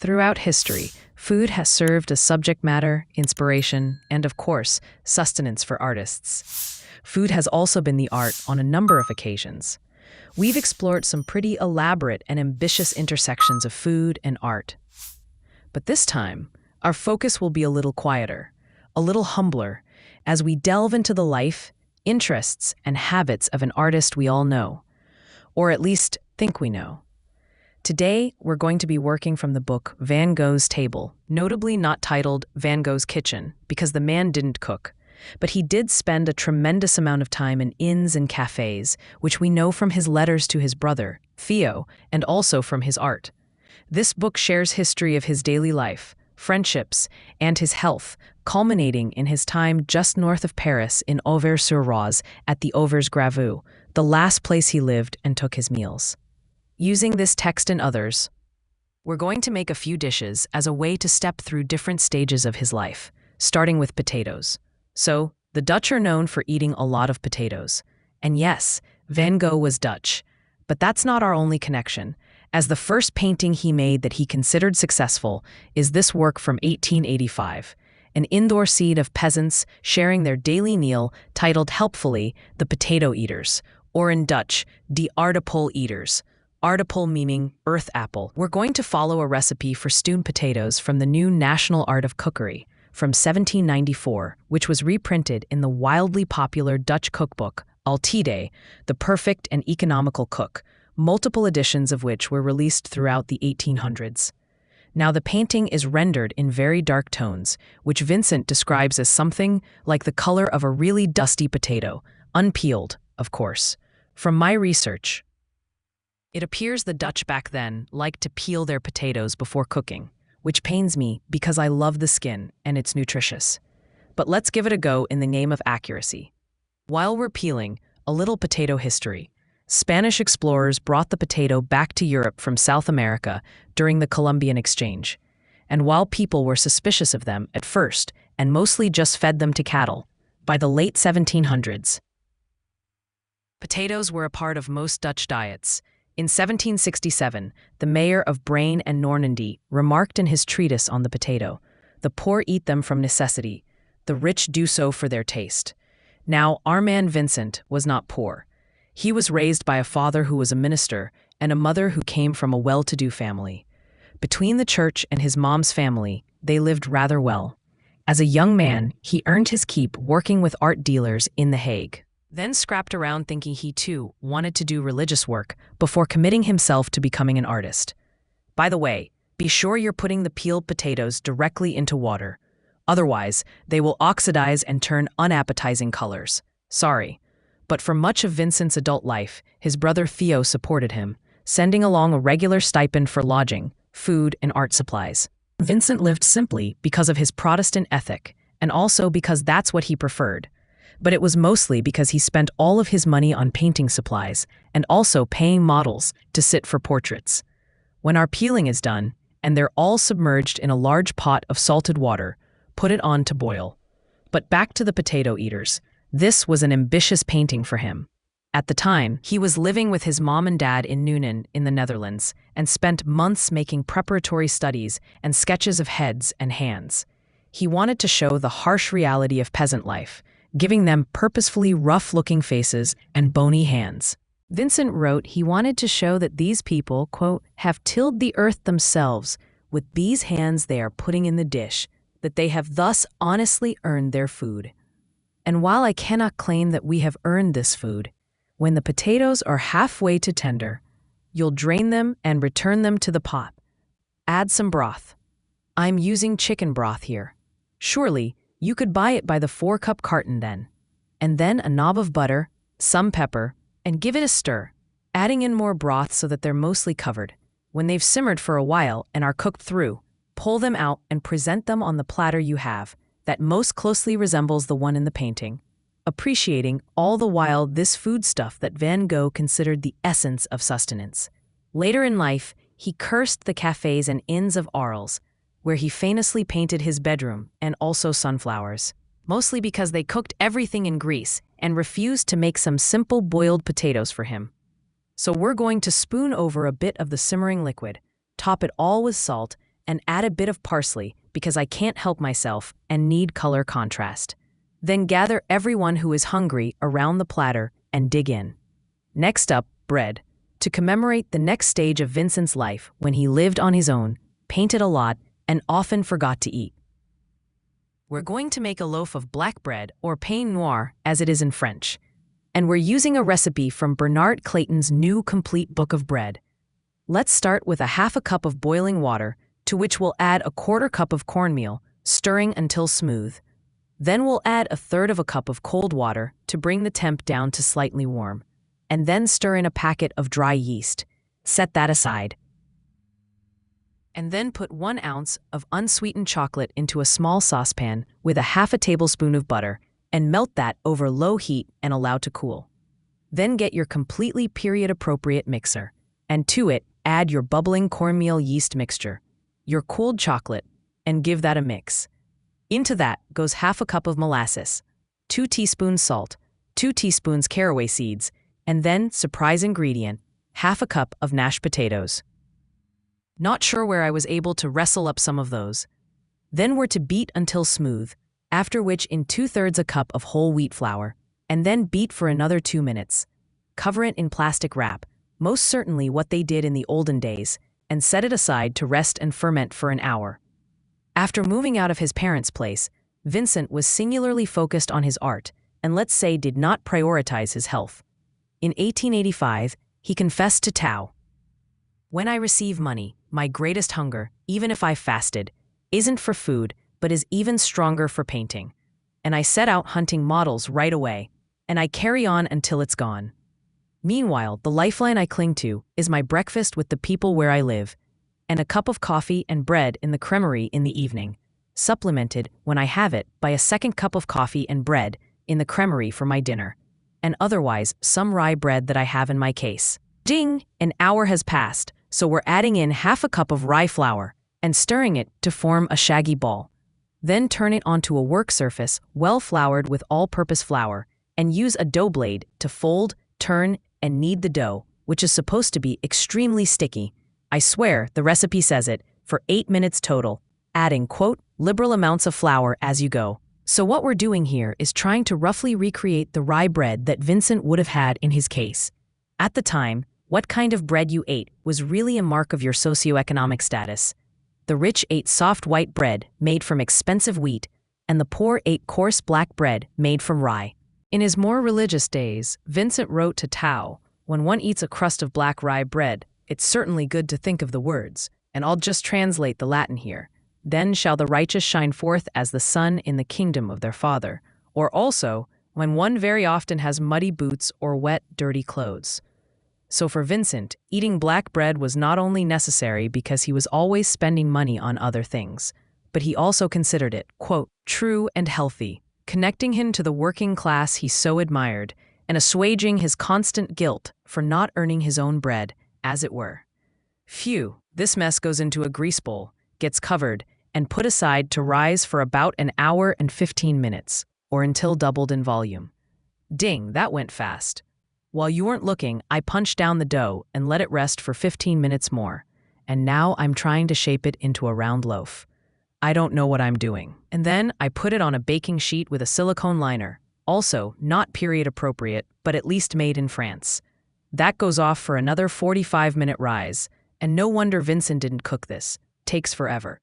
Throughout history, food has served as subject matter, inspiration, and of course, sustenance for artists. Food has also been the art on a number of occasions. We've explored some pretty elaborate and ambitious intersections of food and art. But this time, our focus will be a little quieter, a little humbler, as we delve into the life, interests, and habits of an artist we all know, or at least think we know. Today, we're going to be working from the book Van Gogh's Table, notably not titled Van Gogh's Kitchen, because the man didn't cook, but he did spend a tremendous amount of time in inns and cafes, which we know from his letters to his brother, Theo, and also from his art. This book shares history of his daily life, friendships, and his health, culminating in his time just north of Paris in Auvers-sur-Oise at the Auvers Graveux, the last place he lived and took his meals. Using this text and others, we're going to make a few dishes as a way to step through different stages of his life, starting with potatoes. So, the Dutch are known for eating a lot of potatoes. And yes, Van Gogh was Dutch. But that's not our only connection, as the first painting he made that he considered successful is this work from 1885, an indoor scene of peasants sharing their daily meal titled helpfully The Potato Eaters, or in Dutch, Die Aardappel Eaters. Aardappel meaning earth apple. We're going to follow a recipe for stewed potatoes from the New National Art of Cookery from 1794, which was reprinted in the wildly popular Dutch cookbook, Altide, The Perfect and Economical Cook, multiple editions of which were released throughout the 1800s. Now, the painting is rendered in very dark tones, which Vincent describes as something like the color of a really dusty potato, unpeeled, of course. From my research, it appears the Dutch back then liked to peel their potatoes before cooking, which pains me because I love the skin and it's nutritious. But let's give it a go in the name of accuracy. While we're peeling, a little potato history. Spanish explorers brought the potato back to Europe from South America during the Columbian Exchange. And while people were suspicious of them at first and mostly just fed them to cattle, by the late 1700s, potatoes were a part of most Dutch diets. In 1767, the mayor of Braine and Normandy remarked in his treatise on the potato, "The poor eat them from necessity, the rich do so for their taste." Now, our man Vincent was not poor. He was raised by a father who was a minister and a mother who came from a well-to-do family. Between the church and his mom's family, they lived rather well. As a young man, he earned his keep working with art dealers in The Hague, then scrapped around thinking he too wanted to do religious work before committing himself to becoming an artist. By the way, be sure you're putting the peeled potatoes directly into water. Otherwise, they will oxidize and turn unappetizing colors. Sorry. But for much of Vincent's adult life, his brother Theo supported him, sending along a regular stipend for lodging, food, and art supplies. Vincent lived simply because of his Protestant ethic, and also because that's what he preferred. But it was mostly because he spent all of his money on painting supplies and also paying models to sit for portraits. When our peeling is done, and they're all submerged in a large pot of salted water, put it on to boil. But back to the potato eaters. This was an ambitious painting for him. At the time, he was living with his mom and dad in Nuenen in the Netherlands and spent months making preparatory studies and sketches of heads and hands. He wanted to show the harsh reality of peasant life, giving them purposefully rough-looking faces and bony hands. Vincent wrote he wanted to show that these people, quote, have tilled the earth themselves with these hands they are putting in the dish, that they have thus honestly earned their food. And while I cannot claim that we have earned this food, when the potatoes are halfway to tender, you'll drain them and return them to the pot. Add some broth. I'm using chicken broth here. Surely, you could buy it by the 4-cup carton then. And then a knob of butter, some pepper, and give it a stir, adding in more broth so that they're mostly covered. When they've simmered for a while and are cooked through, pull them out and present them on the platter you have, that most closely resembles the one in the painting, appreciating all the while this foodstuff that Van Gogh considered the essence of sustenance. Later in life, he cursed the cafes and inns of Arles, where he famously painted his bedroom and also sunflowers, mostly because they cooked everything in grease and refused to make some simple boiled potatoes for him. So we're going to spoon over a bit of the simmering liquid, top it all with salt, and add a bit of parsley because I can't help myself and need color contrast. Then gather everyone who is hungry around the platter and dig in. Next up, bread. To commemorate the next stage of Vincent's life when he lived on his own, painted a lot, and often forgot to eat. We're going to make a loaf of black bread, or pain noir as it is in French. And we're using a recipe from Bernard Clayton's new complete book of bread. Let's start with a half a cup of boiling water, to which we'll add a quarter cup of cornmeal, stirring until smooth. Then we'll add a third of a cup of cold water to bring the temp down to slightly warm. And then stir in a packet of dry yeast. Set that aside. And then put 1 ounce of unsweetened chocolate into a small saucepan with a half a tablespoon of butter and melt that over low heat and allow to cool. Then get your completely period-appropriate mixer, and to it add your bubbling cornmeal yeast mixture, your cooled chocolate, and give that a mix. Into that goes half a cup of molasses, 2 teaspoons salt, 2 teaspoons caraway seeds, and then, surprise ingredient, half a cup of mashed potatoes. Not sure where I was able to wrestle up some of those. Then we're to beat until smooth, after which in 2/3 a cup of whole wheat flour, and then beat for another 2 minutes. Cover it in plastic wrap, most certainly what they did in the olden days, and set it aside to rest and ferment for an hour. After moving out of his parents' place, Vincent was singularly focused on his art, and let's say did not prioritize his health. In 1885, he confessed to Tao. When I receive money, my greatest hunger, even if I fasted, isn't for food, but is even stronger for painting. And I set out hunting models right away, and I carry on until it's gone. Meanwhile, the lifeline I cling to is my breakfast with the people where I live, and a cup of coffee and bread in the creamery in the evening, supplemented, when I have it, by a second cup of coffee and bread in the creamery for my dinner, and otherwise some rye bread that I have in my case. Ding! An hour has passed, so we're adding in half a cup of rye flour and stirring it to form a shaggy ball. Then turn it onto a work surface well floured with all-purpose flour and use a dough blade to fold, turn, and knead the dough, which is supposed to be extremely sticky. I swear, the recipe says it, for 8 minutes total, adding, quote, liberal amounts of flour as you go. So what we're doing here is trying to roughly recreate the rye bread that Vincent would have had in his case. At the time, what kind of bread you ate was really a mark of your socioeconomic status. The rich ate soft white bread made from expensive wheat, and the poor ate coarse black bread made from rye. In his more religious days, Vincent wrote to Tao, when one eats a crust of black rye bread, it's certainly good to think of the words, and I'll just translate the Latin here. Then shall the righteous shine forth as the sun in the kingdom of their Father. Or also, when one very often has muddy boots or wet, dirty clothes. So for Vincent, eating black bread was not only necessary because he was always spending money on other things, but he also considered it, quote, true and healthy, connecting him to the working class he so admired, and assuaging his constant guilt for not earning his own bread, as it were. Phew, this mess goes into a grease bowl, gets covered, and put aside to rise for about an hour and 15 minutes, or until doubled in volume. Ding, that went fast. While you weren't looking, I punched down the dough and let it rest for 15 minutes more, and now I'm trying to shape it into a round loaf. I don't know what I'm doing. And then I put it on a baking sheet with a silicone liner, also not period appropriate, but at least made in France. That goes off for another 45-minute rise, and no wonder Vincent didn't cook this. Takes forever.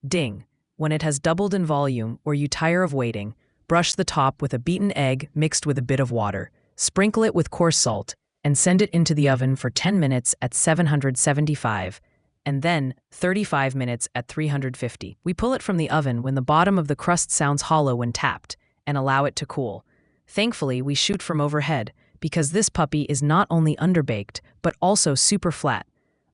Ding. When it has doubled in volume or you tire of waiting, brush the top with a beaten egg mixed with a bit of water, sprinkle it with coarse salt, and send it into the oven for 10 minutes at 775, and then 35 minutes at 350. We pull it from the oven when the bottom of the crust sounds hollow when tapped, and allow it to cool. Thankfully, we shoot from overhead, because this puppy is not only underbaked, but also super flat.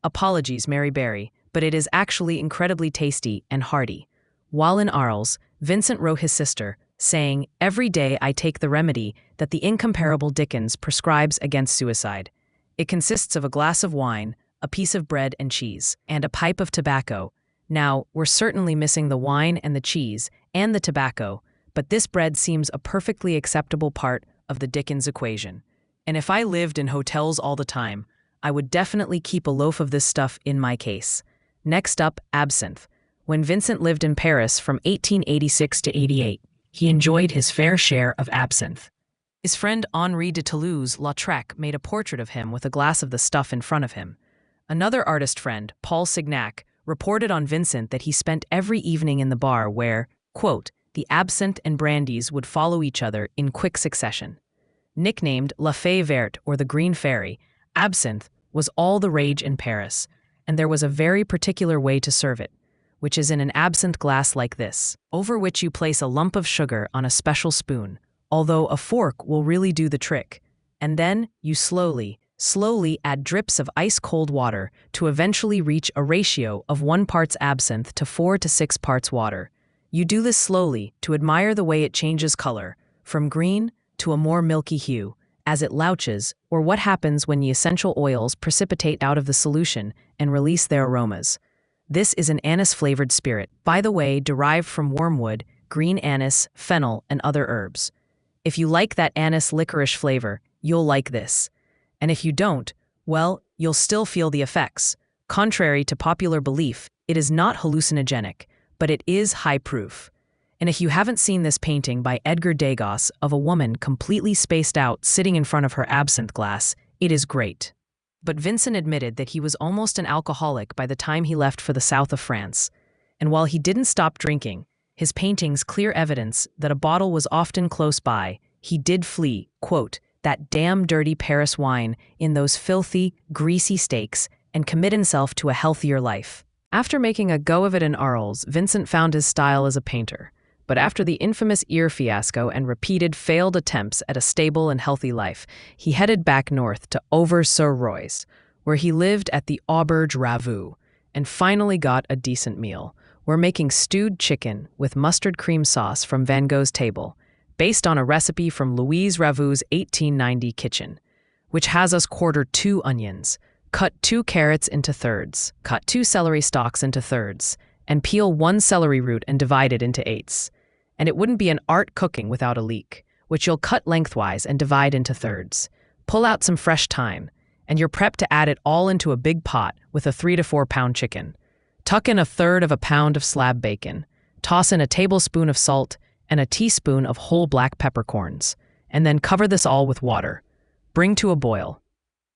Apologies, Mary Berry, but it is actually incredibly tasty and hearty. While in Arles, Vincent wrote his sister, saying, every day I take the remedy that the incomparable Dickens prescribes against suicide. It consists of a glass of wine, a piece of bread and cheese, and a pipe of tobacco. Now, we're certainly missing the wine and the cheese and the tobacco, but this bread seems a perfectly acceptable part of the Dickens equation. And if I lived in hotels all the time, I would definitely keep a loaf of this stuff in my case. Next up, absinthe. When Vincent lived in Paris from 1886 to 88, he enjoyed his fair share of absinthe. His friend Henri de Toulouse-Lautrec made a portrait of him with a glass of the stuff in front of him. Another artist friend, Paul Signac, reported on Vincent that he spent every evening in the bar where, quote, the absinthe and brandies would follow each other in quick succession. Nicknamed La Fée Verte, or the Green Fairy, absinthe was all the rage in Paris, and there was a very particular way to serve it, which is in an absinthe glass like this, over which you place a lump of sugar on a special spoon, although a fork will really do the trick, and then you slowly add drips of ice-cold water to eventually reach a ratio of 1 part absinthe to 4 to 6 parts water. You do this slowly to admire the way it changes color, from green to a more milky hue, as it louches, or what happens when the essential oils precipitate out of the solution and release their aromas. This is an anise-flavored spirit, by the way, derived from wormwood, green anise, fennel, and other herbs. If you like that anise licorice flavor, you'll like this. And if you don't, well, you'll still feel the effects. Contrary to popular belief, it is not hallucinogenic, but it is high proof. And if you haven't seen this painting by Edgar Degas of a woman completely spaced out sitting in front of her absinthe glass, it is great. But Vincent admitted that he was almost an alcoholic by the time he left for the south of France. And while he didn't stop drinking, his paintings clear evidence that a bottle was often close by, he did flee, quote, that damn dirty Paris wine in those filthy, greasy steaks, and commit himself to a healthier life. After making a go of it in Arles, Vincent found his style as a painter. But after the infamous ear fiasco and repeated failed attempts at a stable and healthy life, he headed back north to Auvers-sur-Oise, where he lived at the Auberge Ravou, and finally got a decent meal. We're making stewed chicken with mustard cream sauce from Van Gogh's table, based on a recipe from Louise Ravou's 1890 kitchen, which has us quarter 2 onions, cut 2 carrots into thirds, cut 2 celery stalks into thirds, and peel 1 celery root and divide it into 8ths. And it wouldn't be an art cooking without a leek, which you'll cut lengthwise and divide into thirds. Pull out some fresh thyme, and you're prepped to add it all into a big pot with a 3 to 4 pound chicken. Tuck in 1/3 of a pound of slab bacon, toss in a tablespoon of salt and a teaspoon of whole black peppercorns, and then cover this all with water. Bring to a boil.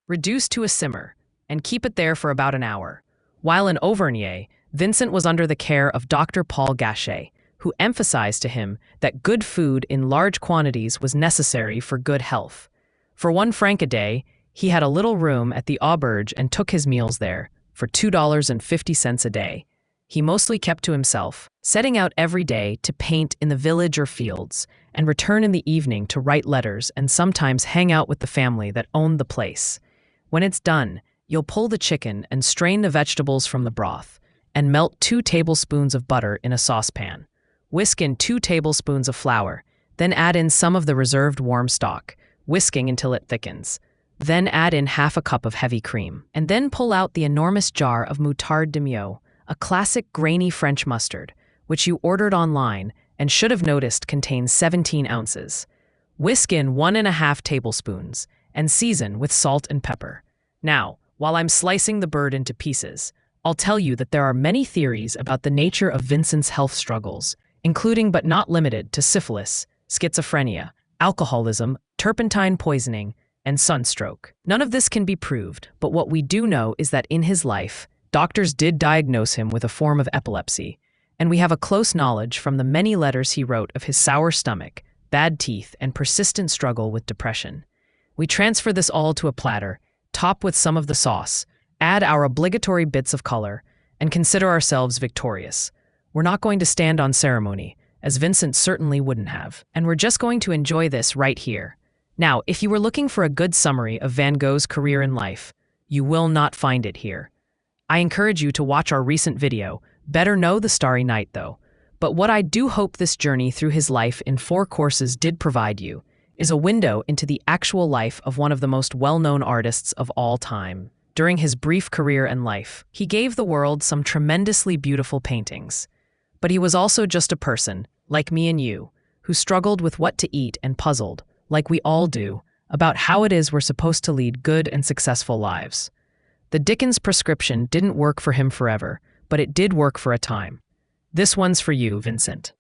Reduce to a simmer, and keep it there for about an hour. While in Auvergne, Vincent was under the care of Dr. Paul Gachet, who emphasized to him that good food in large quantities was necessary for good health. For 1 franc a day, he had a little room at the auberge and took his meals there, for $2.50 a day. He mostly kept to himself, setting out every day to paint in the village or fields, and return in the evening to write letters and sometimes hang out with the family that owned the place. When it's done, you'll pull the chicken and strain the vegetables from the broth, and melt 2 tablespoons of butter in a saucepan. Whisk in 2 tablespoons of flour, then add in some of the reserved warm stock, whisking until it thickens. Then add in half a cup of heavy cream, and then pull out the enormous jar of moutarde de Meaux, a classic grainy French mustard, which you ordered online and should have noticed contains 17 ounces. Whisk in 1½ tablespoons, and season with salt and pepper. Now, while I'm slicing the bird into pieces, I'll tell you that there are many theories about the nature of Vincent's health struggles, including but not limited to syphilis, schizophrenia, alcoholism, turpentine poisoning, and sunstroke. None of this can be proved, but what we do know is that in his life, doctors did diagnose him with a form of epilepsy, and we have a close knowledge from the many letters he wrote of his sour stomach, bad teeth, and persistent struggle with depression. We transfer this all to a platter, top with some of the sauce, add our obligatory bits of color, and consider ourselves victorious. We're not going to stand on ceremony, as Vincent certainly wouldn't have, and we're just going to enjoy this right here. Now, if you were looking for a good summary of Van Gogh's career and life, you will not find it here. I encourage you to watch our recent video, Better Know the Starry Night, though. But what I do hope this journey through his life in 4 courses did provide you is a window into the actual life of one of the most well-known artists of all time. During his brief career and life, he gave the world some tremendously beautiful paintings. But he was also just a person, like me and you, who struggled with what to eat and puzzled, like we all do, about how it is we're supposed to lead good and successful lives. The Dickens prescription didn't work for him forever, but it did work for a time. This one's for you, Vincent.